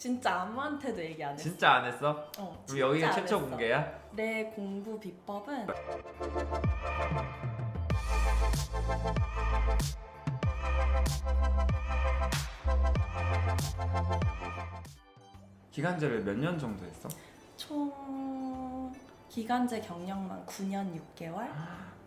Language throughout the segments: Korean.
진짜 아무한테도 얘기 안 했어. 진짜 안 했어? 어, 그럼 여기가 진짜 안 최초 했어. 공개야? 내 공부 비법은 기간제를 몇 년 정도 했어? 총 기간제 경력만 9년 6개월?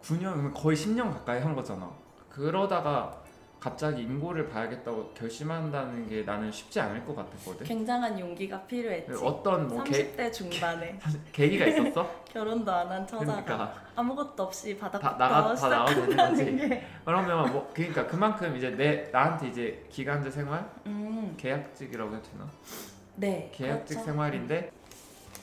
9년, 거의 10년 가까이 한 거잖아. 그러다가 갑자기 인고를 봐야겠다고 결심한다는 게 나는 쉽지 않을 것 같았거든. 굉장한 용기가 필요했지. 어떤 30대 중반에 계기가 있었어? 결혼도 안 한 처자가 그러니까 아무것도 없이 다 바닥부터 나와도 되는 시작한다는 거지. 게 그러면 뭐 그러니까 그만큼 이제 나한테 이제 기간제 생활, 음, 계약직이라고 해야 되나? 네, 계약직 그렇죠. 생활인데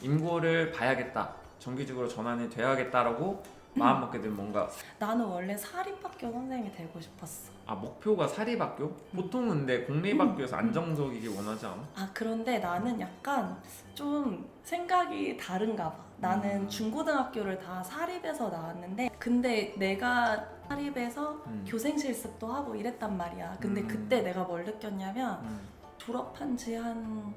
임고를 봐야겠다, 정규직으로 전환이 돼야겠다라고 마음 먹게 된 뭔가 나는 원래 사립학교 선생님이 되고 싶었어. 목표가 사립학교? 보통은 근데 공립학교에서 안정적이길 원하지 않아? 아, 그런데 나는 약간 좀 생각이 다른가 봐. 나는 중고등학교를 다 사립에서 나왔는데 근데 내가 사립에서 교생 실습도 하고 이랬단 말이야. 근데 그때 내가 뭘 느꼈냐면 졸업한 지 한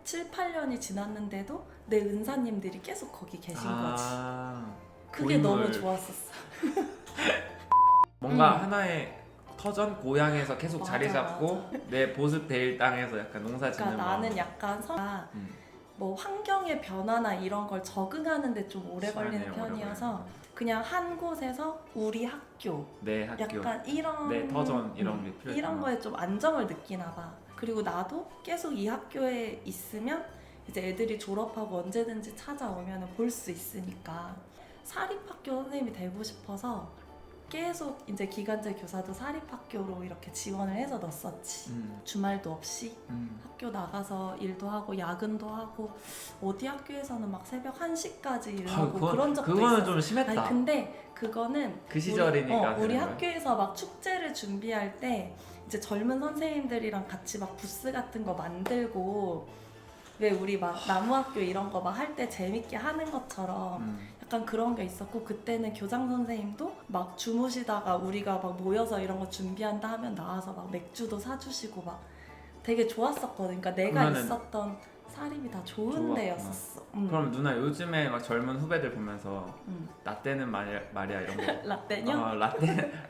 7, 8년이 지났는데도 내 은사님들이 계속 거기 계신 거지. 그게 고인물. 너무 좋았었어. 뭔가 하나의 터전 고향에서 계속 맞아, 자리 잡고 맞아. 내 보습될 땅에서 약간 농사 짓는 그러니까 마음. 나는 약간 음. 뭐 환경의 변화나 이런 걸 적응하는데 좀 오래 걸리는 시간이 오래 편이어서 그냥 한 곳에서 우리 학교 내 학교, 약간 이런 내 터전 이런 게 필요했구나. 이런 거에 좀 안정을 느끼나 봐. 그리고 나도 계속 이 학교에 있으면 이제 애들이 졸업하고 언제든지 찾아오면 볼 수 있으니까 사립학교 선생님이 되고 싶어서 계속 이제 기간제 교사도 사립학교로 이렇게 지원을 해서 넣었었지. 주말도 없이 학교 나가서 일도 하고 야근도 하고 어디 학교에서는 막 새벽 1시까지 일을 하고 그런 적도 그거는 있었어. 좀 심했다. 아니 근데 그거는 그 시절이니까 우리 되는 거야? 학교에서 막 축제를 준비할 때 이제 젊은 선생님들이랑 같이 막 부스 같은 거 만들고 왜 우리 막 나무학교 이런 거 막 할 때 재밌게 하는 것처럼 약간 그런 게 있었고 그때는 교장 선생님도 막 주무시다가 우리가 막 모여서 이런 거 준비한다 하면 나와서 막 맥주도 사주시고 막 되게 좋았었거든. 그러니까 내가 그러면은 있었던 사립이 다 좋은 좋았구나. 데였었어. 그럼 누나 요즘에 막 젊은 후배들 보면서 라떼는 말이야 이런 거 라떼뇨?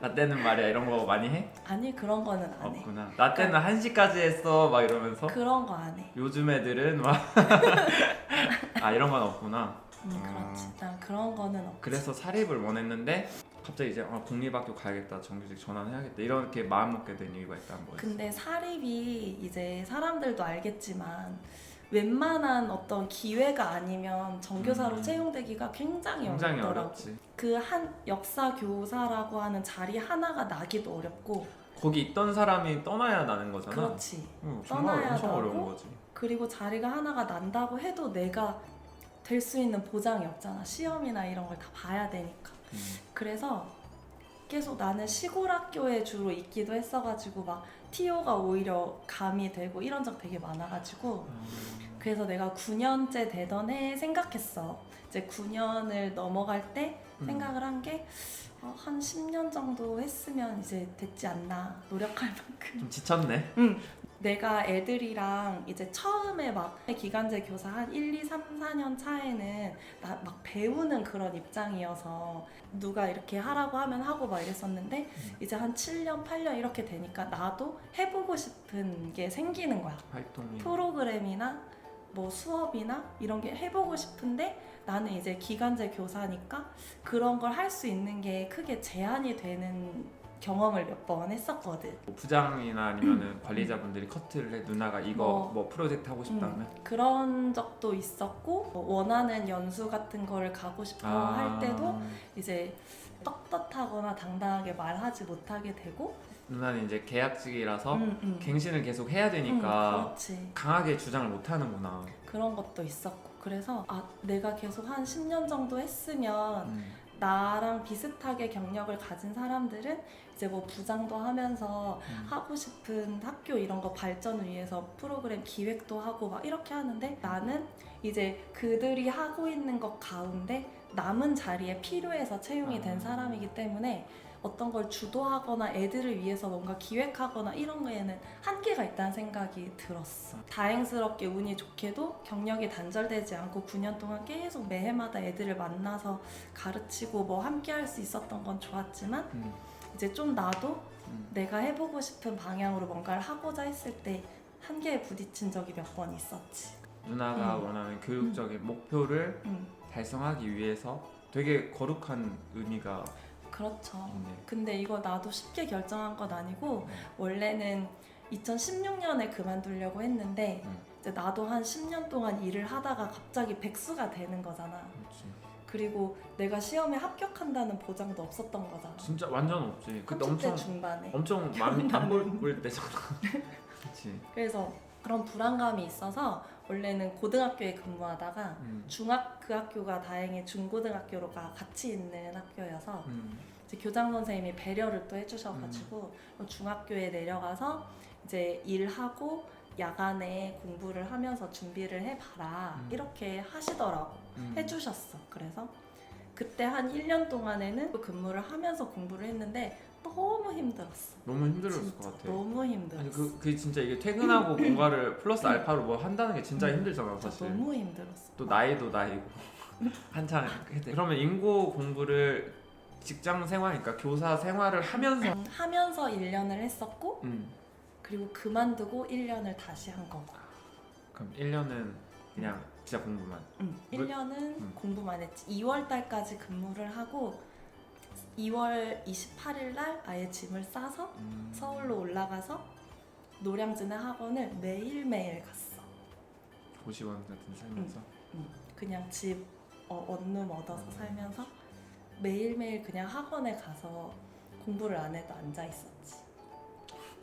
라떼는 말이야 이런 거 많이 해? 아니 그런 거는 안 해. 없구나. 라떼는 1시까지 했어 막 이러면서 그런 거 안 해. 요즘 애들은 막 이런 건 없구나. 그렇지. 난 그런 거는 없지. 그래서 사립을 원했는데 갑자기 이제 공립학교 가야겠다, 정규직 전환해야겠다 이렇게 마음 먹게 된 이유가 있다는 거였어. 근데 사립이 이제 사람들도 알겠지만 웬만한 어떤 기회가 아니면 전교사로 채용되기가 굉장히 어렵더라고. 어렵지. 그 한 역사 교사라고 하는 자리 하나가 나기도 어렵고. 거기 있던 사람이 떠나야 나는 거잖아. 그렇지. 정말 떠나야 엄청 나고, 어려운 거지. 그리고 자리가 하나가 난다고 해도 내가 될 수 있는 보장이 없잖아. 시험이나 이런 걸 다 봐야 되니까. 그래서 계속 나는 시골 학교에 주로 있기도 했어가지고 막 TO가 오히려 감이 되고 이런 적 되게 많아가지고 그래서 내가 9년째 되던 해에 생각했어. 이제 9년을 넘어갈 때 생각을 한 게 한 10년 정도 했으면 이제 됐지 않나, 노력할 만큼. 좀 지쳤네. 내가 애들이랑 이제 처음에 막 기간제 교사 한 1, 2, 3, 4년 차에는 나 막 배우는 그런 입장이어서 누가 이렇게 하라고 하면 하고 막 이랬었는데 이제 한 7년, 8년 이렇게 되니까 나도 해보고 싶은 게 생기는 거야. 활동이. 프로그램이나 뭐 수업이나 이런 게 해보고 싶은데 나는 이제 기간제 교사니까 그런 걸 할 수 있는 게 크게 제한이 되는 경험을 몇 번 했었거든. 부장이나 아니면은 관리자분들이 커트를 해, 누나가 이거 뭐 프로젝트 하고 싶다면 그런 적도 있었고 원하는 연수 같은 거를 가고 싶어 할 때도 이제 떳떳하거나 당당하게 말하지 못하게 되고 누나는 이제 계약직이라서 갱신을 계속 해야 그렇지. 되니까 강하게 주장을 못 하는구나. 그런 것도 있었고 그래서 내가 계속 한 10년 정도 했으면 나랑 비슷하게 경력을 가진 사람들은 이제 뭐 부장도 하면서 하고 싶은 학교 이런 거 발전을 위해서 프로그램 기획도 하고 막 이렇게 하는데 나는 이제 그들이 하고 있는 것 가운데 남은 자리에 필요해서 채용이 된 사람이기 때문에 어떤 걸 주도하거나 애들을 위해서 뭔가 기획하거나 이런 거에는 한계가 있다는 생각이 들었어. 다행스럽게 운이 좋게도 경력이 단절되지 않고 9년 동안 계속 매해마다 애들을 만나서 가르치고 뭐 함께 할 수 있었던 건 좋았지만 이제 좀 나도 내가 해보고 싶은 방향으로 뭔가를 하고자 했을 때 한계에 부딪힌 적이 몇 번 있었지. 누나가 원하는 교육적인 목표를 달성하기 위해서 되게 거룩한 의미가 그렇죠. 있네. 근데 이거 나도 쉽게 결정한 건 아니고 원래는 2016년에 그만두려고 했는데 이제 나도 한 10년 동안 일을 하다가 갑자기 백수가 되는 거잖아. 그렇지. 그리고 내가 시험에 합격한다는 보장도 없었던 거잖아. 진짜 완전 없지. 그때 30대 엄청 중반에. 엄청 안볼 때잖아. 그렇지. 그래서 그런 불안감이 있어서 원래는 고등학교에 근무하다가 그 학교가 다행히 중고등학교가 같이 있는 학교여서 이제 교장 선생님이 배려를 또 해주셔가지고 중학교에 내려가서 이제 일하고 야간에 공부를 하면서 준비를 해봐라 이렇게 하시더라고. 해주셨어. 그래서 그때 한 1년 동안에는 또 근무를 하면서 공부를 했는데 너무 힘들었어. 너무 힘들었을 진짜 것 같아. 너무 힘들었어. 아니 그게 진짜 이게 퇴근하고 뭔가를 플러스 알파로 뭐 한다는 게 진짜 힘들잖아 사실. 너무 힘들었어. 또 나이도 나이고 한창 그러면 인고 공부를 직장 생활이니까 교사 생활을 하면서 하면서 1년을 했었고 그리고 그만두고 1년을 다시 한 거. 그럼 1년은 그냥 진짜 공부만. 1년은 공부만 했지. 2월 달까지 근무를 하고 2월 28일 날 아예 짐을 싸서 서울로 올라가서 노량진의 학원을 매일매일 갔어. 고시원 같은 살면서. 그냥 집 원룸 얻어서 살면서 매일매일 그냥 학원에 가서 공부를 안 해도 앉아 있었지.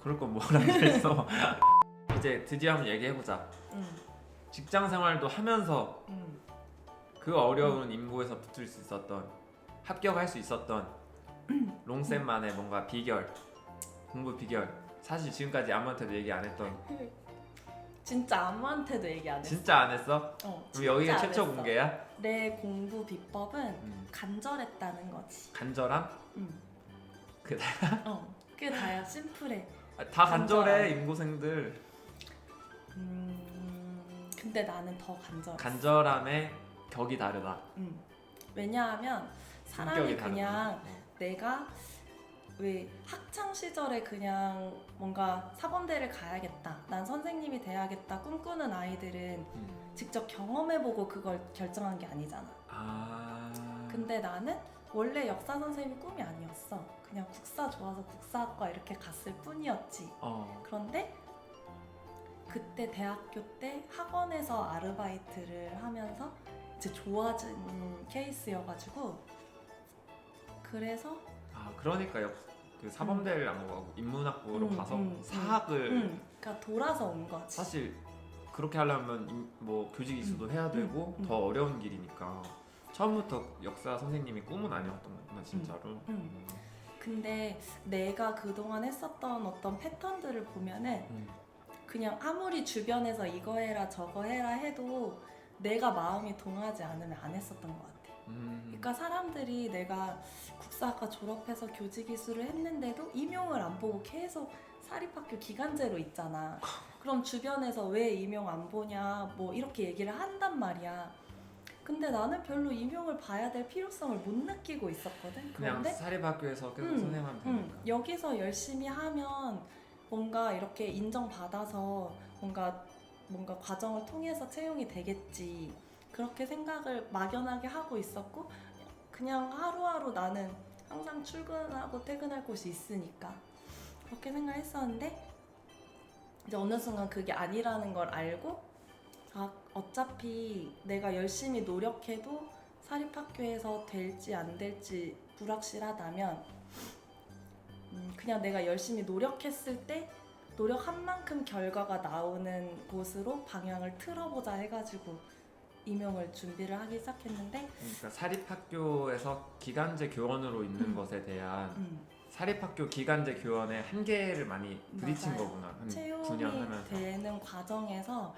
그럴 건 뭘 앉아있어. 이제 드디어 한번 얘기해보자. 직장 생활도 하면서 그 어려운 임고에서 붙을 수 있었던, 합격할 수 있었던 롱쌤만의 뭔가 비결, 공부 비결. 사실 지금까지 아무한테도 얘기 안 했던. 진짜 아무한테도 얘기 안 했어. 진짜 안 했어? 그럼 여기가 최초 공개야? 내 공부 비법은 간절했다는 거지. 간절함? 그게 다야? 그게 다야. 심플해. 다 간절해 임고생들. 근데 나는 더 간절해. 간절함의 격이 다르다. 왜냐하면 사람이 성격이 그냥 다르구나. 내가 왜 학창 시절에 그냥 뭔가 사범대를 가야겠다, 난 선생님이 돼야겠다 꿈꾸는 아이들은 직접 경험해보고 그걸 결정한 게 아니잖아. 근데 나는 원래 역사 선생님이 꿈이 아니었어. 그냥 국사 좋아서 국사학과 이렇게 갔을 뿐이었지. 그런데 그때 대학교 때 학원에서 아르바이트를 하면서 이제 좋아진 케이스여가지고 그래서 그러니까 그 사범대를 안 가고 인문학부로 가서 사학을 그러니까 돌아서 온 거지. 사실 그렇게 하려면 뭐 교직 이수도 해야 되고 더 어려운 길이니까 처음부터 역사 선생님이 꿈은 아니었던 거구나 진짜로. 근데 내가 그동안 했었던 어떤 패턴들을 보면은 그냥 아무리 주변에서 이거 해라 저거 해라 해도 내가 마음이 동하지 않으면 안 했었던 것 같아. 그러니까 사람들이 내가 국사학과 졸업해서 교직 이수를 했는데도 임용을 안 보고 계속 사립학교 기간제로 있잖아. 그럼 주변에서 왜 임용 안 보냐 뭐 이렇게 얘기를 한단 말이야. 근데 나는 별로 임용을 봐야 될 필요성을 못 느끼고 있었거든. 그냥 그런데 사립학교에서 계속 선생님하면 되니까. 여기서 열심히 하면 뭔가 이렇게 인정받아서 뭔가 과정을 통해서 채용이 되겠지. 그렇게 생각을 막연하게 하고 있었고 그냥 하루하루 나는 항상 출근하고 퇴근할 곳이 있으니까 그렇게 생각했었는데 이제 어느 순간 그게 아니라는 걸 알고 어차피 내가 열심히 노력해도 사립학교에서 될지 안 될지 불확실하다면 그냥 내가 열심히 노력했을 때 노력한 만큼 결과가 나오는 곳으로 방향을 틀어보자 해가지고 임용을 준비를 하기 시작했는데 그러니까 사립학교에서 기간제 교원으로 있는 것에 대한 사립학교 기간제 교원의 한계를 많이 부딪힌 맞아요. 거구나. 채용이 9년 하면서. 되는 과정에서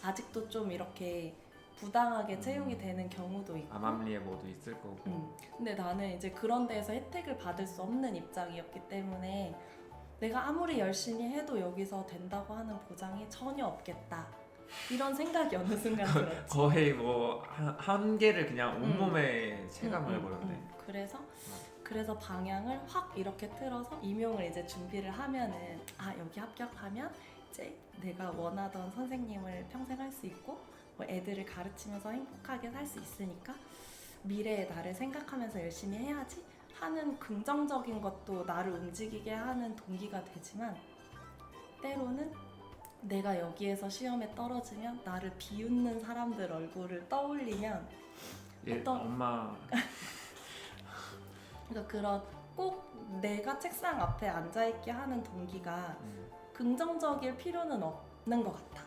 아직도 좀 이렇게 부당하게 채용이 되는 경우도 있고. 암암리에 뭐도 있을 거고. 근데 나는 이제 그런 데에서 혜택을 받을 수 없는 입장이었기 때문에 내가 아무리 열심히 해도 여기서 된다고 하는 보장이 전혀 없겠다. 이런 생각이 어느 순간 들었지. 거의 뭐 한계를 그냥 온몸에 체감을 해버렸네. 그래서 방향을 확 이렇게 틀어서 임용을 이제 준비를 하면은 여기 합격하면 이제 내가 원하던 선생님을 평생 할 수 있고 뭐 애들을 가르치면서 행복하게 살 수 있으니까 미래의 나를 생각하면서 열심히 해야지 하는 긍정적인 것도 나를 움직이게 하는 동기가 되지만 때로는 내가 여기에서 시험에 떨어지면 나를 비웃는 사람들 얼굴을 떠올리면 엄마 그러니까 그런 꼭 내가 책상 앞에 앉아있게 하는 동기가 긍정적일 필요는 없는 것 같아.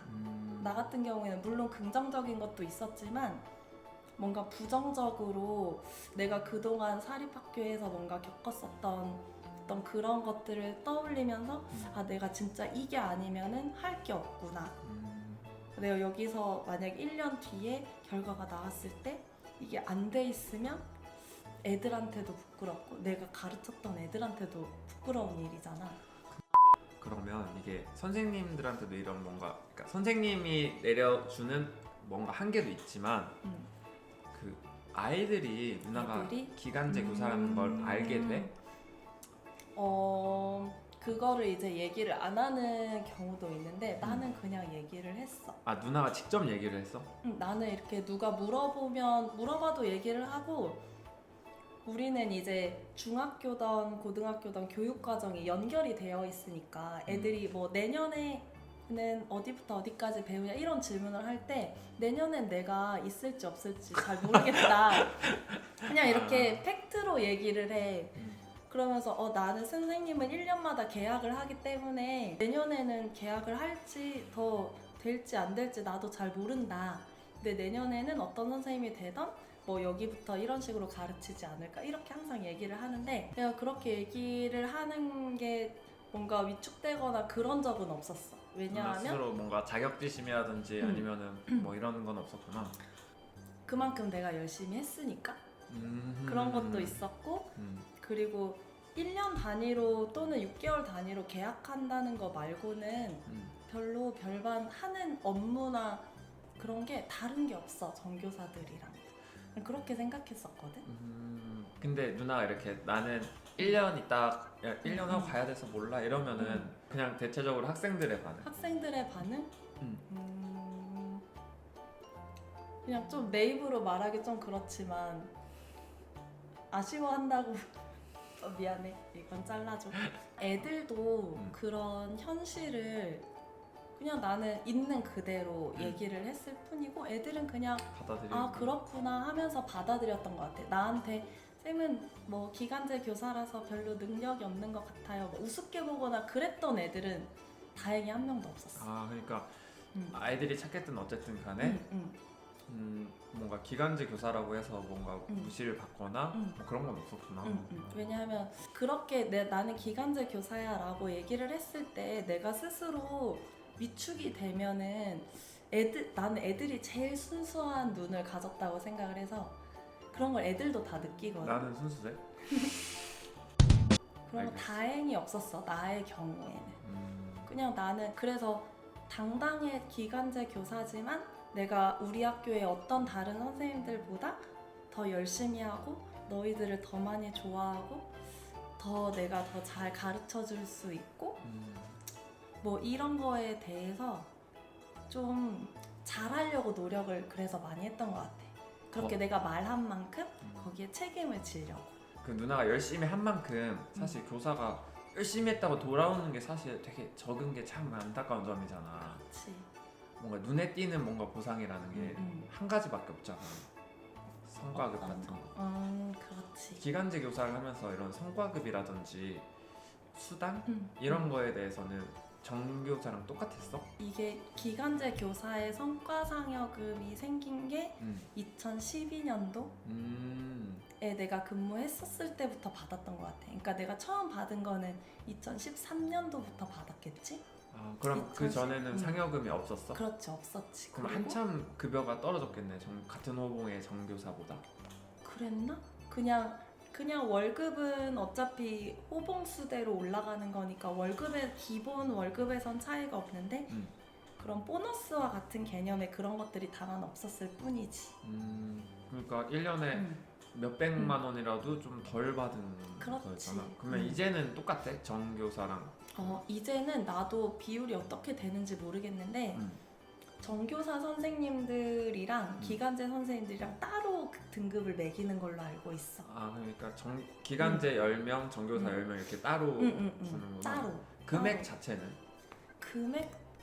나 같은 경우에는 물론 긍정적인 것도 있었지만 뭔가 부정적으로 내가 그동안 사립학교에서 뭔가 겪었었던 어떤 그런 것들을 떠올리면서 내가 진짜 이게 아니면은 할 게 없구나. 내가 여기서 만약 1년 뒤에 결과가 나왔을 때 이게 안 돼 있으면 애들한테도 부끄럽고 내가 가르쳤던 애들한테도 부끄러운 일이잖아. 그러면 이게 선생님들한테도 이런 뭔가 그러니까 선생님이 내려주는 뭔가 한계도 있지만 그 아이들이 누나가 기간제 교사라는 걸 알게 돼? 그거를 이제 얘기를 안 하는 경우도 있는데 나는 그냥 얘기를 했어. 누나가 직접 얘기를 했어? 나는 이렇게 누가 물어봐도 얘기를 하고 우리는 이제 중학교든 고등학교든 교육과정이 연결이 되어 있으니까 애들이 뭐 내년에는 어디부터 어디까지 배우냐 이런 질문을 할 때 내년엔 내가 있을지 없을지 잘 모르겠다. 그냥 이렇게 팩트로 얘기를 해. 그러면서 나는 선생님은 1년마다 계약을 하기 때문에 내년에는 계약을 할지 더 될지 안 될지 나도 잘 모른다. 근데 내년에는 어떤 선생님이 되던 뭐 여기부터 이런 식으로 가르치지 않을까 이렇게 항상 얘기를 하는데 내가 그렇게 얘기를 하는 게 뭔가 위축되거나 그런 적은 없었어. 왜냐하면 스스로 뭔가 자격지심이라든지 아니면은 뭐 이런 건 없었구나. 그만큼 내가 열심히 했으니까 그런 것도 있었고 그리고 1년 단위로 또는 6개월 단위로 계약한다는 거 말고는 별로 별반 하는 업무나 그런 게 다른 게 없어. 전교사들이랑 그렇게 생각했었거든. 근데 누나가 이렇게 나는 1년 있다 1년 하고 가야 돼서 몰라 이러면은 그냥 대체적으로 학생들의 반응? 학생들의 반응? 그냥 좀 내 입으로 말하기 좀 그렇지만 아쉬워한다고 미안해 이건 잘라줘. 애들도 그런 현실을 그냥 나는 있는 그대로 얘기를 했을 뿐이고 애들은 그냥 그렇구나 하면서 받아들였던 것 같아. 나한테 쌤은 뭐 기간제 교사라서 별로 능력이 없는 것 같아요 뭐 우습게 보거나 그랬던 애들은 다행히 한 명도 없었어. 그러니까 아이들이 찾겠든 어쨌든 간에 뭔가 기간제 교사라고 해서 뭔가 무시를 받거나 뭐 그런 건 없었구나. 왜냐하면 그렇게 나는 기간제 교사야 라고 얘기를 했을 때 내가 스스로 위축이 되면은 나는 애들이 제일 순수한 눈을 가졌다고 생각을 해서 그런 걸 애들도 다 느끼거든. 나는 순수해? 그런 거 다행히 없었어. 나의 경우에는. 그냥 나는 그래서 당당히 기간제 교사지만 내가 우리 학교의 어떤 다른 선생님들보다 더 열심히 하고 너희들을 더 많이 좋아하고 내가 더 잘 가르쳐 줄 수 있고 뭐 이런 거에 대해서 좀 잘하려고 노력을 그래서 많이 했던 것 같아. 그렇게 내가 말한 만큼 거기에 책임을 지려고. 그 누나가 열심히 한 만큼 사실 교사가 열심히 했다고 돌아오는 게 사실 되게 적은 게 참 안타까운 점이잖아. 그렇지. 뭔가 눈에 띄는 뭔가 보상이라는 게 한 가지밖에 없잖아. 성과급 같은 거. 그렇지. 기간제 교사를 하면서 이런 성과급이라든지 수당? 이런 거에 대해서는 정교사랑 똑같았어? 이게 기간제 교사의 성과상여금이 생긴 게 2012년도에 내가 근무했었을 때부터 받았던 것 같아. 그러니까 내가 처음 받은 거는 2013년도부터 받았겠지? 아, 그럼 그 2010, 전에는 상여금이 없었어? 그렇지, 없었지. 그럼 그리고 한참 급여가 떨어졌겠네. 같은 호봉의 정교사보다. 그랬나? 그냥 월급은 어차피 호봉수대로 올라가는 거니까 월급의 기본 월급에선 차이가 없는데 그런 보너스와 같은 개념의 그런 것들이 다만 없었을 뿐이지. 그러니까 1년에 몇백만 원이라도 좀 덜 받은 그렇지. 거였잖아. 그러면 이제는 똑같아? 정교사랑. 이제는 나도 비율이 어떻게 되는지 모르겠는데 정교사 선생님들이랑 기간제 선생님들이랑 따로 그 등급을 매기는 걸로 알고 있어. 아, 그러니까 기간제 10명, 정교사 10명 이렇게 따로 주는구나. 따로. 금액 자체는?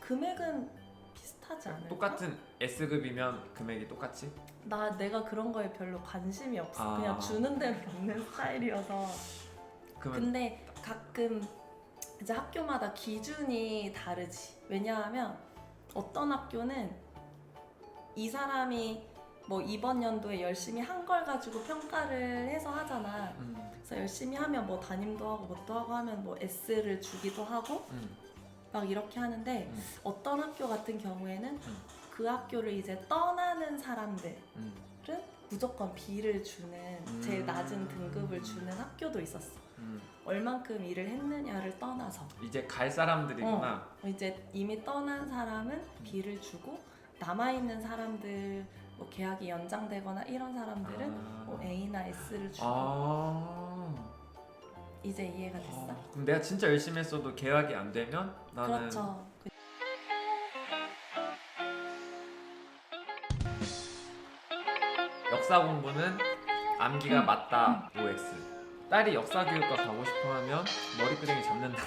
금액은 비슷하지 않을까? 똑같은 S급이면 금액이 똑같이? 내가 그런 거에 별로 관심이 없어. 아. 그냥 주는 대로 먹는 스타일이어서. 그러면 근데 가끔 이제 학교마다 기준이 다르지. 왜냐하면 어떤 학교는 이 사람이 뭐 이번 연도에 열심히 한 걸 가지고 평가를 해서 하잖아. 그래서 열심히 하면 뭐 담임도 하고 뭣도 하고 하면 뭐 S를 주기도 하고 막 이렇게 하는데 어떤 학교 같은 경우에는 그 학교를 이제 떠나는 사람들은 무조건 B를 주는 제일 낮은 등급을 주는 학교도 있었어. 얼만큼 일을 했느냐를 떠나서 이제 갈 사람들이구나. 이제 이미 떠난 사람은 B를 주고 남아있는 사람들 뭐 계약이 연장되거나 이런 사람들은 뭐 A나 S를 주고 이제 이해가 됐어? 그럼 내가 진짜 열심히 했어도 계약이 안 되면 나는 그렇죠. 역사 공부는 암기가 맞다 OX. 딸이 역사교육과 가고 싶어 하면 머리끄댕이 잡는다.